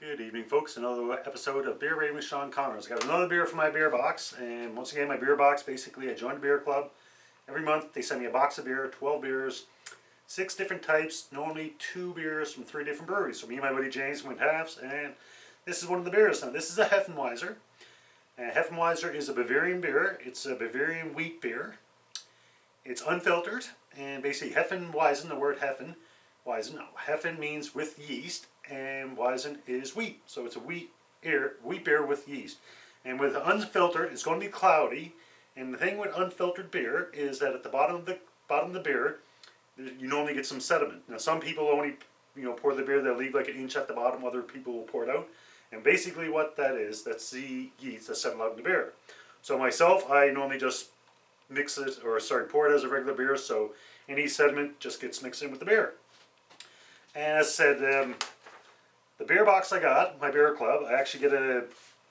Good evening, folks. Another episode of Beer Rating with Sean Connors. I got another beer from my beer box, and once again, my beer box, basically, I joined a beer club. Every month, they send me a box of beer, 12 beers, 6 different types, normally 2 beers from 3 different breweries. So me and my buddy James went halves, and this is one of the beers. Now, this is a Hefeweizen. Hefeweizen is a Bavarian beer. It's a Bavarian wheat beer. It's unfiltered, and basically Hefeweizen, the word Hefen means with yeast, and Weizen is wheat. So it's a wheat beer with yeast. And with unfiltered, it's going to be cloudy. And the thing with unfiltered beer is that at the bottom of the beer, you normally get some sediment. Now some people only pour the beer, they'll leave like an inch at the bottom, other people will pour it out. And basically what that is, that's the yeast that's settled out in the beer. So myself, I normally just pour it as a regular beer, so any sediment just gets mixed in with the beer. And as I said, the beer box I got, my beer club, I actually get a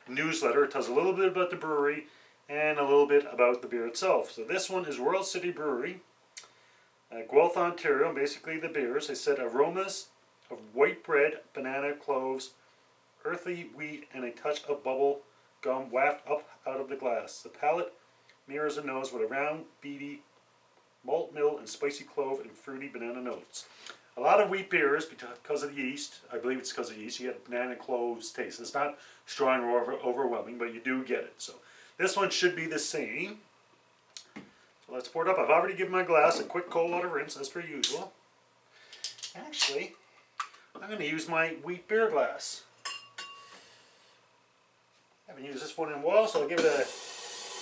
newsletter. It tells a little bit about the brewery and a little bit about the beer itself. So this one is Royal City Brewery, Guelph, Ontario. And basically the beers, they said aromas of white bread, banana, cloves, earthy wheat, and a touch of bubble gum wafted up out of the glass. The palate mirrors a nose with a round, beady malt mill and spicy clove and fruity banana notes. A lot of wheat beers, because of the yeast, I believe it's because of the yeast, you get banana cloves taste. It's not strong or overwhelming, but you do get it. So this one should be the same. So let's pour it up. I've already given my glass a quick cold water rinse, as per usual. Actually, I'm going to use my wheat beer glass. I haven't used this one in a while, so I'll give it a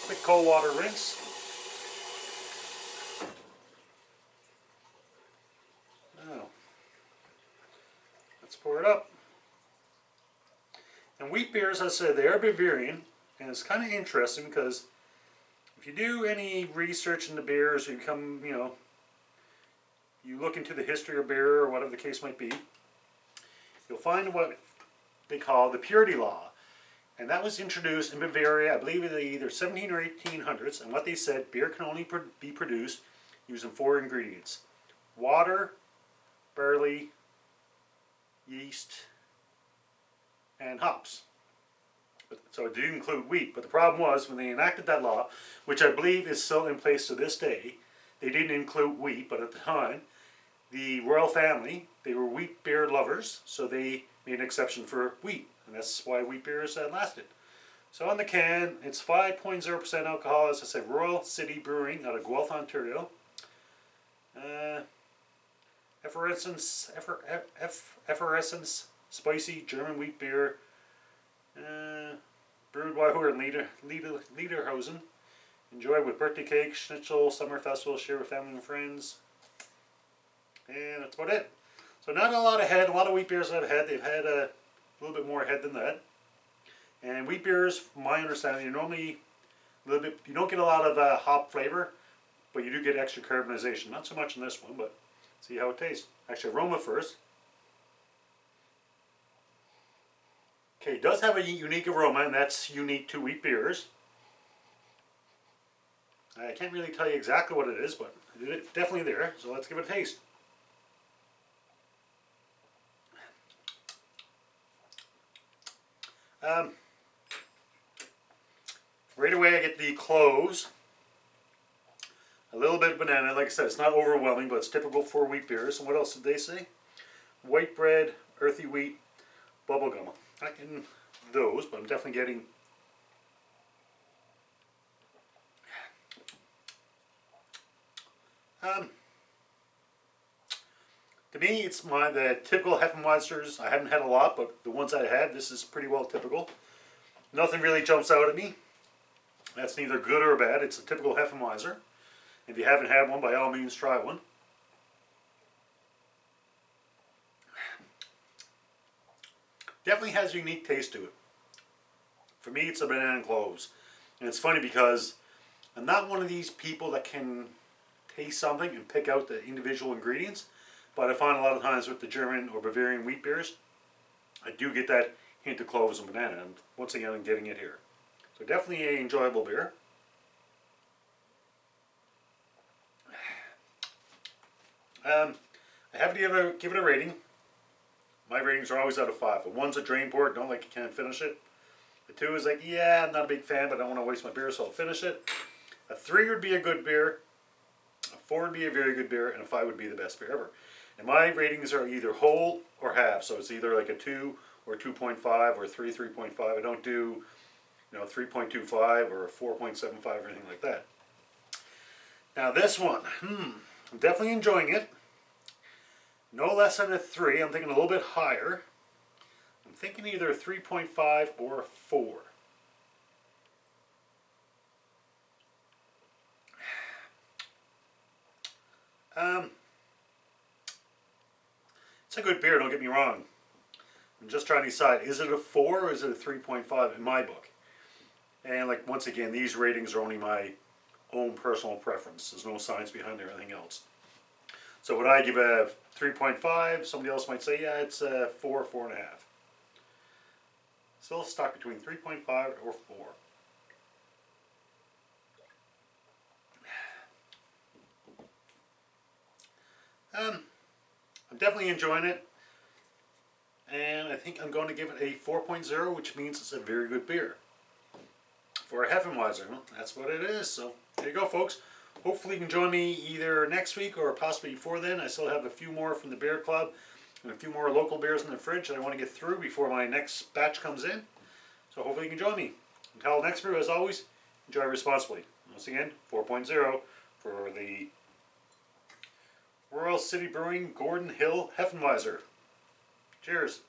quick cold water rinse. Let's pour it up. And wheat beers, as I said, they are Bavarian, and it's kind of interesting because if you do any research into beers, you become, you look into the history of beer or whatever the case might be, you'll find what they call the purity law. And that was introduced in Bavaria, I believe in either 17 or 1800s, and what they said, beer can only be produced using 4 ingredients: water, barley, yeast, and hops. So it did include wheat, but the problem was when they enacted that law, which I believe is still in place to this day, they didn't include wheat, but at the time, the royal family, they were wheat beer lovers, so they made an exception for wheat, and that's why wheat beers lasted. So on the can, it's 5.0% alcohol, as I said, Royal City Brewing out of Guelph, Ontario. Effervescence, spicy German wheat beer, brewed while we're in Lederhosen. Enjoy with birthday cake, schnitzel, summer festival, share with family and friends. And that's about it. So not a lot of head. A lot of wheat beers I've had, they've had a little bit more head than that. And wheat beers, from my understanding, you're normally a little bit, you don't get a lot of hop flavor, but you do get extra carbonization. Not so much in this one, but see how it tastes. Actually, aroma first. Okay, it does have a unique aroma, and that's unique to wheat beers. I can't really tell you exactly what it is, but it's definitely there. So let's give it a taste. Right away I get the cloves. A little bit of banana. Like I said, it's not overwhelming, but it's typical for wheat beers. And what else did they say? White bread, earthy wheat, bubblegum. Not getting those, but I'm definitely getting... to me, it's the typical Hefeweizers. I haven't had a lot, but the ones I had, this is pretty well typical. Nothing really jumps out at me. That's neither good or bad. It's a typical Hefeweizen. If you haven't had one, by all means try one. Definitely has a unique taste to it. For me, it's a banana and cloves. And it's funny because I'm not one of these people that can taste something and pick out the individual ingredients, but I find a lot of times with the German or Bavarian wheat beers, I do get that hint of cloves and banana, and once again I'm getting it here. So definitely an enjoyable beer. I have to give it a rating. my ratings are always out of 5. A 1's a drain pour, don't like you can't finish it. A 2 is like, yeah, I'm not a big fan, but I don't want to waste my beer, so I'll finish it. A 3 would be a good beer. A 4 would be a very good beer, and a 5 would be the best beer ever. And my ratings are either whole or half, so it's either like a 2 or 2.5 or 3, 3.5. I don't do 3.25 or 4.75 or anything like that. Now this one, I'm definitely enjoying it. No less than a 3. I'm thinking a little bit higher. I'm thinking either a 3.5 or a 4. It's a good beer, don't get me wrong. I'm just trying to decide, is it a 4 or is it a 3.5 in my book? And like once again, these ratings are only my own personal preference. There's no science behind anything else. So would I give a 3.5? Somebody else might say, yeah, it's a 4, 4.5. Still stuck between 3.5 or 4. I'm definitely enjoying it. And I think I'm going to give it a 4.0, which means it's a very good beer. For a Hefeweizen, well, that's what it is. So there you go, folks. Hopefully you can join me either next week or possibly before then. I still have a few more from the beer club and a few more local beers in the fridge that I want to get through before my next batch comes in. So hopefully you can join me. Until next brew, as always, enjoy responsibly. Once again, 4.0 for the Royal City Brewing Gordon Hill Hefeweizen. Cheers.